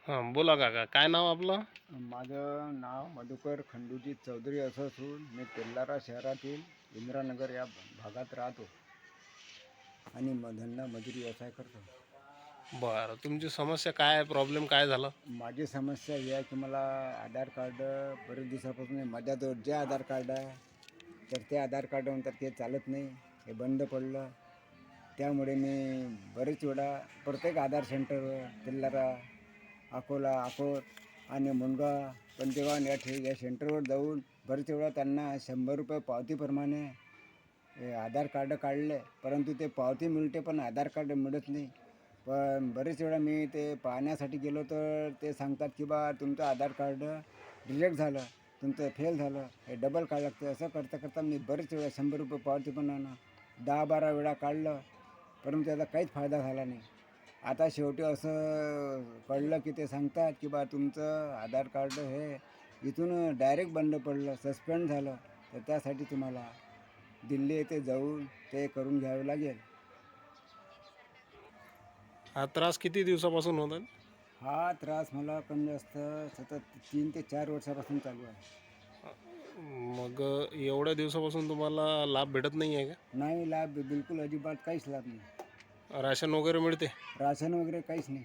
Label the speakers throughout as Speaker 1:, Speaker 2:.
Speaker 1: हां, बोला काका. काय नाव आपलं?
Speaker 2: माझं नाव मधुकर खंडूजी चौधरी असं असून मी तेल्लारा शहरातील इंदिरानगर या भागात राहतो आणि धंदा मजुरी व्यवसाय करतो.
Speaker 1: बरं. तुमची समस्या काय आहे? प्रॉब्लेम काय झाला?
Speaker 2: माझी समस्या ही आहे की मला आधार कार्ड बरेच दिवसापासून माझ्याजवळ जे आधार कार्ड आहे तर ते आधार कार्ड नंतर ते चालत नाही, हे बंद पडलं. त्यामुळे मी बरेच वेळा प्रत्येक आधार सेंटरवर तेल्लारा, अकोला, अकोट आणि मुनगाव, पंचगाव या सेंटरवर जाऊन बरेच वेळा त्यांना 100 रुपये पावतीप्रमाणे आधार कार्ड काढले, परंतु ते पावती मिळते पण आधार कार्ड मिळत नाही. पण बरेच वेळा मी ते पाहण्यासाठी गेलो तर ते सांगतात की बा तुमचं आधार कार्ड रिजेक्ट झालं, तुमचं फेल झालं, हे डबल काढ लागते. असं करता करता मी बरेच वेळा 100 रुपये पावती पण 10-12 वेळा काढलं, परंतु त्याचा काहीच फायदा झाला नाही. आता शेवटी असं कळलं की ते सांगतात की बा तुमचं आधार कार्ड हे इथून डायरेक्ट बंद पडलं, सस्पेंड झालं, तर त्यासाठी तुम्हाला दिल्ली येथे जाऊन ते करून घ्यावे लागेल.
Speaker 1: हा त्रास किती दिवसापासून होत आहे?
Speaker 2: हा त्रास मला कमी जास्त सतत 3 ते 4 वर्षापासून चालू आहे.
Speaker 1: मग एवढ्या दिवसापासून तुम्हाला लाभ भेटत नाही आहे का?
Speaker 2: नाही लाभ, बिलकुल अजिबात काहीच लाभ नाही.
Speaker 1: राशन वगैरे मिळते?
Speaker 2: राशन वगैरे काहीच नाही.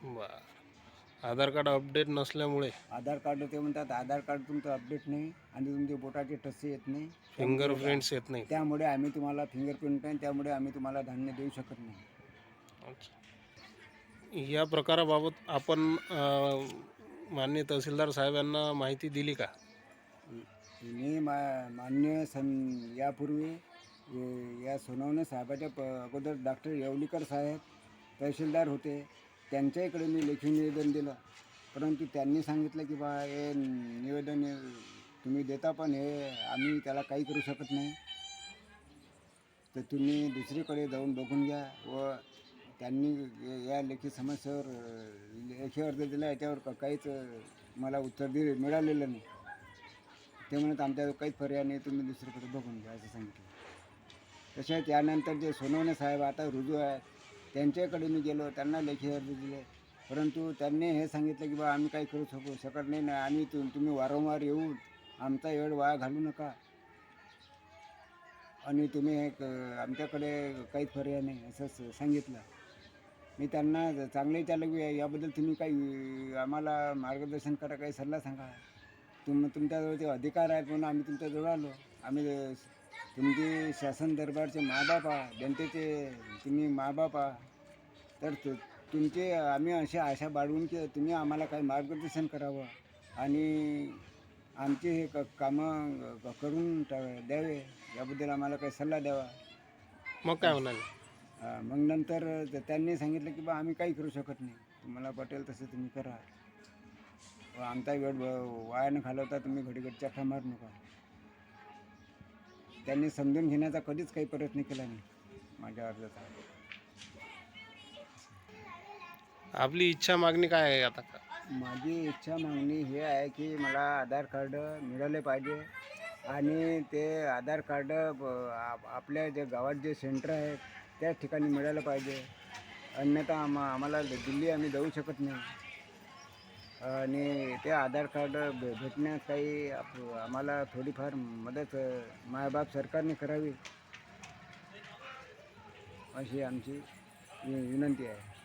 Speaker 1: बरं. आधार कार्ड अपडेट नसल्यामुळे
Speaker 2: आधार कार्ड ते म्हणतात आधार कार्ड तुमचं अपडेट नाही आणि तुमचे बोटाचे ठसे येत नाही,
Speaker 1: फिंगरप्रिंट्स येत नाहीत.
Speaker 2: त्यामुळे आम्ही तुम्हाला फिंगरप्रिंट नाही, त्यामुळे आम्ही तुम्हाला धान्य देऊ शकत नाही.
Speaker 1: अच्छा. या प्रकाराबाबत आपण माननीय तहसीलदार साहेब यांना माहिती दिली का?
Speaker 2: मी मान्य यापूर्वी या सोनवणे साहेबाच्या अगोदर डॉक्टर येवलीकर साहेब तहसीलदार होते, त्यांच्याकडे मी लेखी निवेदन दिलं, परंतु त्यांनी सांगितलं की बा हे निवेदन तुम्ही देता पण हे आम्ही त्याला काही करू शकत नाही, तर तुम्ही दुसरीकडे जाऊन बघून घ्या. व त्यांनी या लेखी समस्येवर लेखी अर्ज दिला, याच्यावर काहीच मला उत्तर मिळालेलं नाही. ते म्हणत आमच्याजवळ काहीच पर्याय नाही, तुम्ही दुसरीकडे बघून घ्या असं सांगितलं. तसेच त्यानंतर जे सोनवणे साहेब आता रुजू आहेत त्यांच्याकडे मी गेलो, त्यांना लेखी अर्ज दिले, परंतु त्यांनी हे सांगितलं की बा आम्ही काही करू शकत नाही आणि तुम्ही वारंवार येऊन आमचा वेळ वाया घालू नका आणि तुम्ही आमच्याकडे काहीच पर्याय नाही असं सांगितलं. मी त्यांना चांगले विचारलं की याबद्दल तुम्ही काही आम्हाला मार्गदर्शन करा, काही सल्ला सांगा. तुमच्याजवळ ते अधिकार आहेत म्हणून आम्ही तुमच्याजवळ आलो. आम्ही तुमचे शासन दरबारचे मायबाप आहात, जनतेचे तुम्ही मायबाप आहात, तर तुमचे आम्ही अशा आशा बाळगून की तुम्ही आम्हाला काही मार्गदर्शन करावं आणि आमचे हे कामं करून द्यावे, याबद्दल आम्हाला काही सल्ला द्यावा.
Speaker 1: मग काय म्हणाले?
Speaker 2: मग नंतर त्यांनी सांगितलं की बा आम्ही काही करू शकत नाही, तुम्हाला पटेल तसं तुम्ही करा, आमचा वेळ वाया न घालवता तुम्ही घडी चक्रा मारू नका. त्यांनी समजून घेण्याचा कधीच काही प्रयत्न केला नाही माझ्या अर्जाचा.
Speaker 1: आपली इच्छा मागणी काय आहे आता?
Speaker 2: माझी इच्छा मागणी हे आहे की मला आधार कार्ड मिळाले पाहिजे आणि ते आधार कार्ड आपल्या जे गावात जे सेंटर आहेत त्याच ठिकाणी मिळालं पाहिजे, अन्यथा आम्हाला दिल्ली आम्ही जाऊ शकत नाही आणि ते आधार कार्ड भेटण्यास काही आम्हाला थोडीफार मदत मायबाप सरकारने करावी अशी आमची विनंती आहे.